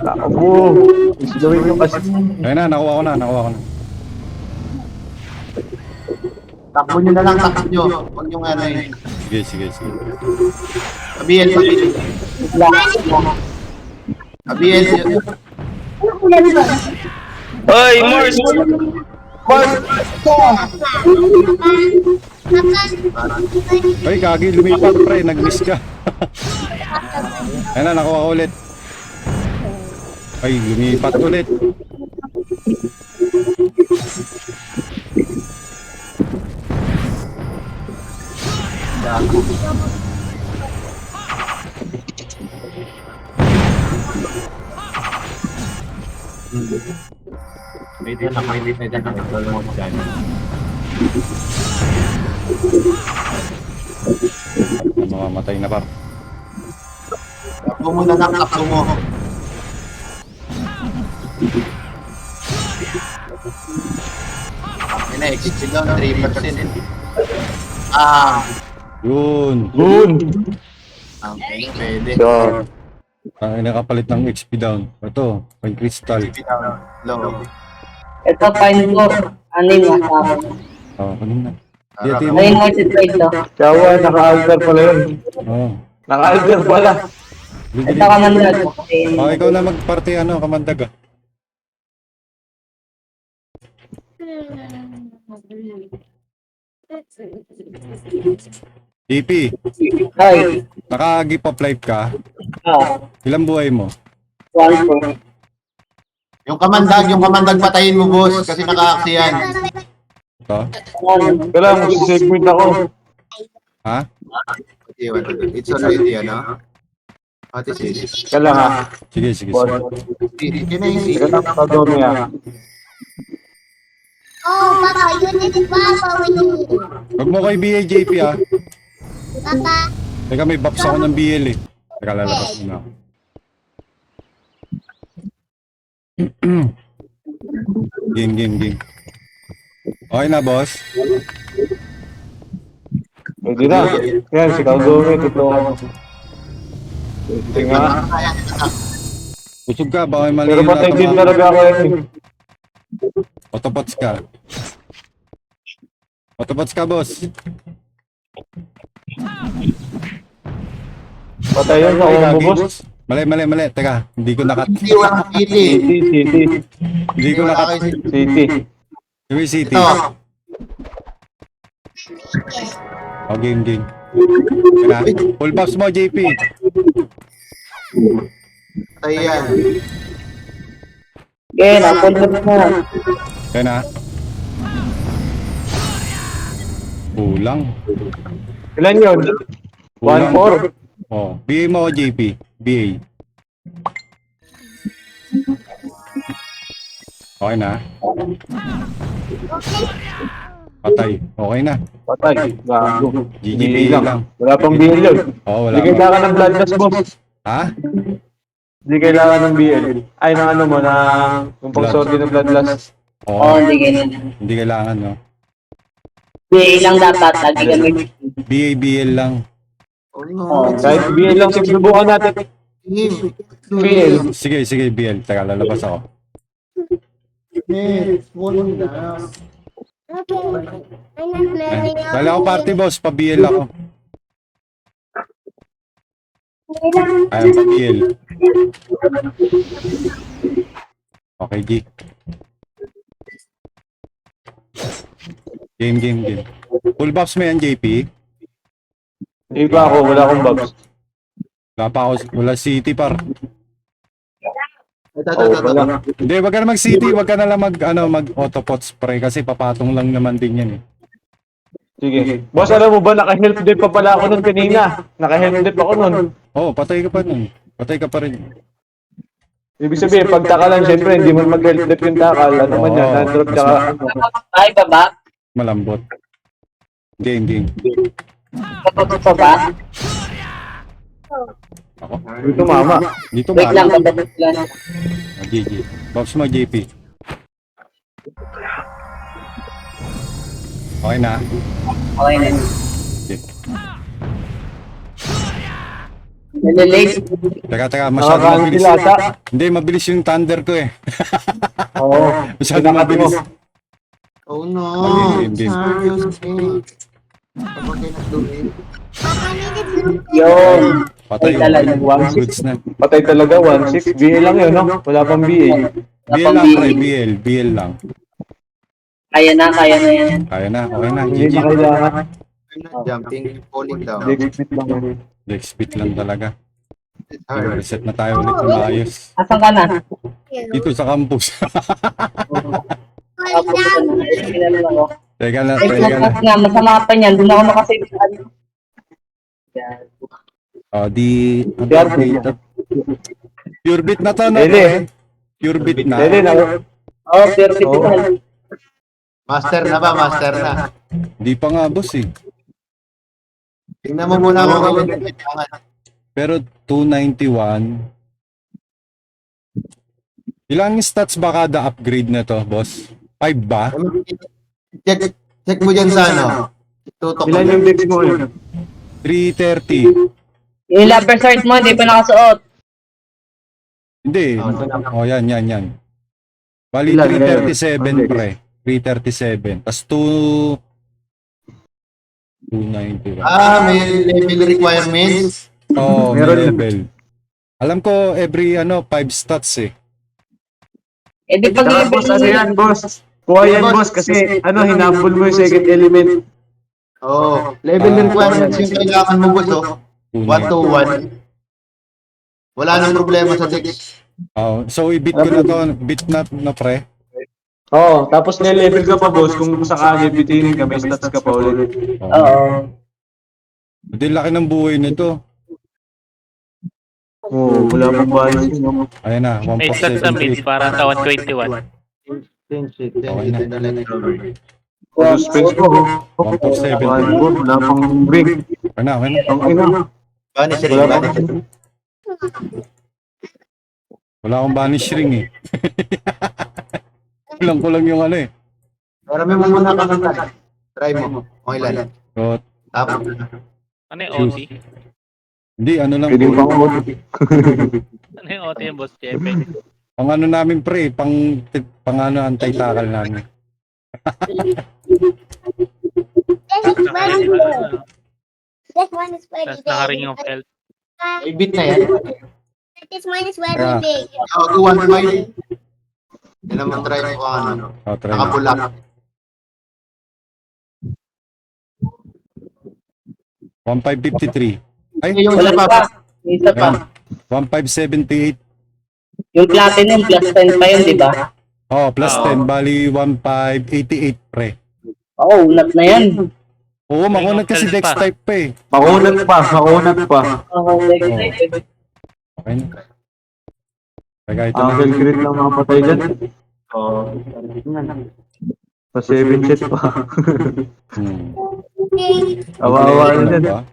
Takbo. Gawin nyo kasi. Ayun na, nakuha ko na, nakuha ko na. Takbo nyo na lang, takbo nyo. Huwag nyo ano eh. Sige, sige, sige. Abiel, sabihin. Abiel. Hoy, Mars! Ay, kagi, lumipat pre, nag-miss ka. Ayun na, nakuha ko ulit. Ay, lumipat ulit. May din na, may din na dyan. Nagdala mo dyan. Mamamatay na par. Takbo mo na lang, takbo mo. Ay na, exit down, 3%. Ah, Yun. Good. okay, pwede. So, Ay, nakapalit ng XP down. Ito, pang crystal. Low. Ito, fine ko. Ano yung masama? Oh, kanina. Dito Ano yung mo. multiplied to? Kawa, naka-alter pala yun. Oh. Naka-alter pala. Ito ka man lang. Oh, ikaw na magparty ano, kamandag ah. EP, Hoy. naka-give up life ka? Oh, Ilang buhay mo? 1 po. Yung kamandag patayin mo, boss, kasi naka-aksi yan. Ito? Ano? Kailangan mag-segment ako. Ha? It's already, ano? What is it? Kailangan. Sige, sige, Boss. sige. Kinayisi. Kailangan pag-doon niya. Oh, Papa, you need Papa with me. Huwag mo kay BAJP ah. Papa, Teka, may buffs ako ng BL eh. Teka, lalabas muna ako. Game. Okay na, boss. Pwede na. Yan, si Kaldome, totoo. Pwede nga. Busog ka, baka may mali Pero yung patay din natama. talaga ako yun. Autopots ka. Autopots ka, boss. Patay yun, Ay, nakuha mo, lagi. boss. Mali. Teka, hindi ko nakat. Hindi, walang pili. City. Hindi ko nakat. City. Yung city. Ito. Oh, game. Kaya, full buffs mo, JP. Patay yan. Okay, napulot mo. Kaya na. Kulang. Ilan yun? Kulang. 1-4. Oh, BA mo ako, JP. BA. Okay na. Patay. Okay na. Patay. Gago. GGB lang. Wala pang BL yun. Oo, wala Hindi pa. kailangan ng bloodlust, boss. Ha? Hindi kailangan ng BL. Ay, ng ano mo, na yung pang-sorry ng bloodlust. Oo, Oo. hindi ganyan. Hindi kailangan, no? BA lang dapat. Lagi gamit. BABL lang. Oh, no. Kahit BL lang, subukan natin. Game. BL. Sige, BL. Teka, lalabas ako. okay. I'm not learning. Dali ako party boss, pa-BL ako. Ayan, pa-BL. Okay, G. Game. Full buffs mo yan, JP? Hindi pa ako, wala akong bugs. Wala pa ako, wala city par. Oo, wala. Hindi, wag ka na mag-city, wag ka na lang mag-autopot spray kasi papatong lang naman din yan eh. Sige. Boss, alam mo ba, naka-health dip pa pala ako nun kanina. Naka-health dip ako nun. Oh, patay ka pa nun. Patay ka pa rin. Ibig sabihin, pag takalan, syempre, hindi mo mag-health dip yung takal. Ano man yan, Oo, na-drop mas tsaka... Ay, baba. Malambot. Game. Kapag pa ba? Ako? Dito, mama. Dito Wait lang, ba? kapag lang. GG. Buffs mo, JP. Okay na. Okay na. Okay. Nalilate. Teka, masyado Nakakaano mabilis. sila ata. Hindi, mabilis yung thunder ko eh. Oo. Masyado Pinakat mabilis. mo. Oh no. Bim. Seriously. Kapag kayo nagluwin. Papa needed to Yun. Patay Ay, talaga. yung goods na. Patay talaga, 1-6. BA lang yun, no? Wala pang BA. BL lang pre, BL lang. Kaya na yan. Kaya na, okay na, Hindi GG. na kailangan. Jumping, falling down. Next bit lang yun. Next beat lang talaga. It's hard. Reset na tayo ulit ng maayos. Asan ka na? Dito sa campus. fall down. Teka na. Nga, masama pa niyan. Doon ako nakasave sa ano. Yan. Oh, di... Yan. Pure beat na to, no? Dele. pre? Pure beat na. Dele na. Oh, pero physical. Master na ba? Master na. Di pa nga, boss eh. Tingnan mo muna kung kailangan. Pero 291. Ilang stats ba kada upgrade na to, boss? 5 ba? Check mo dyan sa ano. Tutok mo. Ilan yung decks mo yun? 330. Yung lover shirt mo, hindi pa nakasuot. Hindi. Oh, yan. Bali, Ilan? 337, pre. 337. Tapos 291. May level requirements. Oh, may Meron yun. level. Alam ko, every 5 stats eh. Eh, di pag Saka, boss, ano yan, boss? Kuha yan, boss, kasi, hinabol mo yung second element. Oh, level requirements yung kailangan mo, boss, oh. 1 to 1. Wala nang problema sa deck. Oh, so i-beat ko na to. Beat na pre. Oo, tapos na-level ka pa, boss, kung sakali bitinin ka, may stats ka pa ulit. Oh. Oo. Hindi laki ng buhay nito. Oo, wala pang balance yun. Ayan na, May stats na mid 1.78. para sa 121. Suspense ko, oh. 1.7. Wala pang break. Ayan na. Ang ina. Vanish ring, Wala vanish pang... ring. Wala akong banish ring eh. Kulang ko lang yung eh. Marami mo muna kakanta. Try mo. Okay lang. So, Tapos, Ano yung OT? hindi, ano lang. Pwede pang mod. Ano yung OT yung boss Jepe? Pang ano namin pre, pang anti-tackle namin. This is very good. This one is very Tapos nakaring big. yung health. may beat na yan. This one is very Yeah. big. Ako, 1.5. Yan naman try mo kung ano. Oh, try na. Nakapulak. $1,553. Ay, Yung Wala isa pa. pa. Yung isa pa. Ayan. 1,578. Yung platinum plus 10 pa yun, di ba? Oh, plus Oo. 10, bali 1,588 pre. Oo, unat na yan. Oo, makunat kasi Health dex pa. type pa eh. Makunat pa. Oo, excited. Okay na. Teka, ito na. Angle crit lang mga patay dyan. Oo. Pa 7 set pa. Hmm. Awawa Ano na din. ba?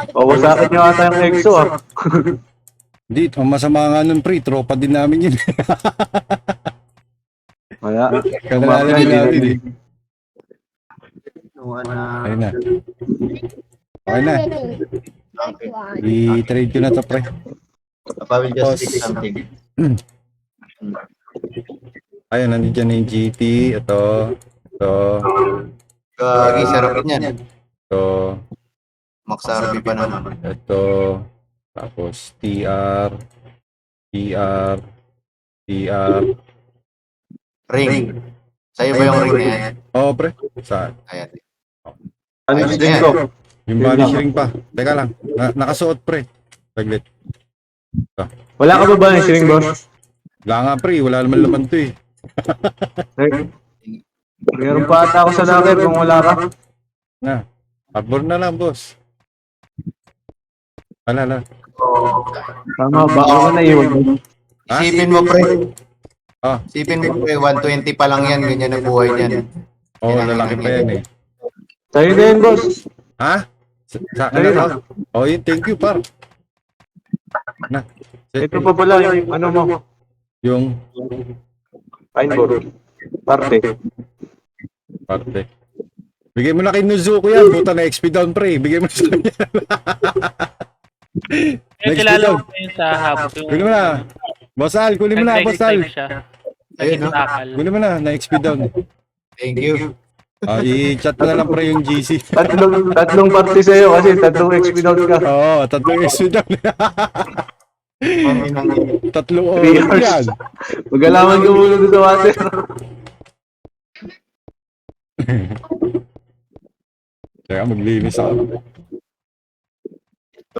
Pawasakin nyo ata yung EXO, ah. Hindi, ang masama nga nun pre, tropa din namin yun. Kaya, Kanalala din natin eh. Ayun na. Okay na. I-trade ko na to pre. Papa will just pick something. Ayun, nandiyan na yung GT. Ito. Gagi, sarap niyan. Ito. Max RB pa naman. Ito. Tapos TR. Ring. Sa'yo ba yung ring na yan? Oh, pre. Saan? Ayan. ano din ko? Yung banish ring pa. Teka lang. Nakasuot, pre. Saglit. Wala ka ba ba ng string, boss? Wala nga, pre. Wala naman laman to eh. Meron pa ata ako sa locker kung wala ka. Na. Arbor na lang, boss. Ala. Tama, baka ko na iwan. Ha? Isipin mo, pre. Ah. Isipin mo, pre. 120 pa lang yan. Ganyan ang buhay niyan. Oh, lalaki pa yan eh. Sa'yo na yun, boss. Ha? Sa ano to? Oh, yun. Thank you, par. Na. Ito pa pala yung ano mo. Yung Fine board. Parte. parte. Bigay mo na kay Nuzuko yan. Buta na XP down, pre. Bigay mo na sa kanya. Kaya Next kilala video. ko yun sa hub. Kunin mo na. Boss Al, kunin mo na, Boss Al. Nag-exile siya. Ayun, no? Nag-takal. Kunin mo na, na-XP down. Thank you. I-chat mo na lang pre yung GC. Tatlong party sa'yo kasi tatlong XP note ka. Oo, tatlong XP down. Tatlong 3 hours. yan. Magalaman ka muna doon sa water. Teka, maglinis ako.